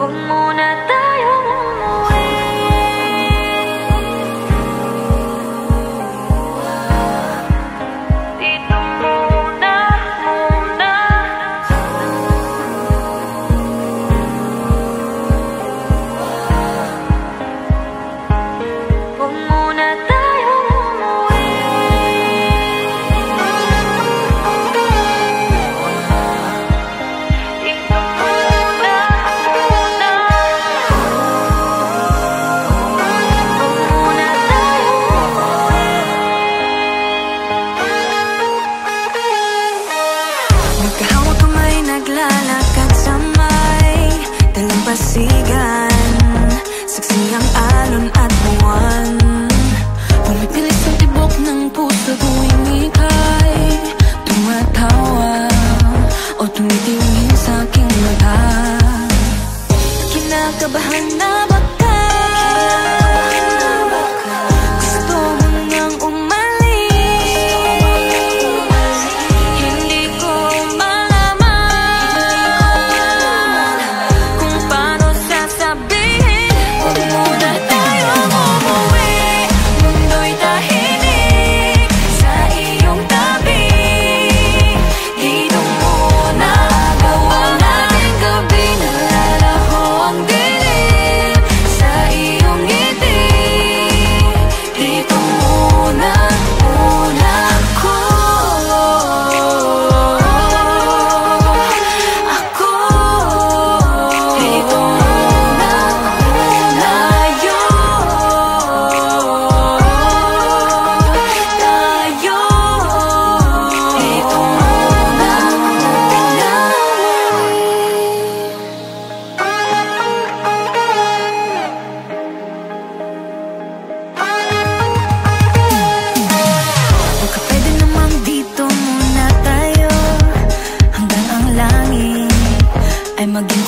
Huwag muna tayong umuwi. Dito muna, muna. Huwag muna tayong umuwi. Dito muna, muna. Huwag muna tayong umuwi. Magkahawak kamay, naglalakad sa may dalampasigan. Saksi ang alon at buwan. Pumipilis ang tibok ng puso tuwing ika'y tumatawa o tumitingin sa aking mata. Kinakabahan na baka gusto mo nang umalis. Hindi ko malaman kung paano sasabihin. Huwag muna tayong umuwi. Mundo'y tahimik sa iyong tabi. Dito muna gawa nating gabi. Nalalaho ang dilim sa iyong ngiti. Dito muna, muna ako. Dito muna, muna tayo. Dito muna, muna. Baka pwede namang dito muna tayo hanggang ang langit ay maging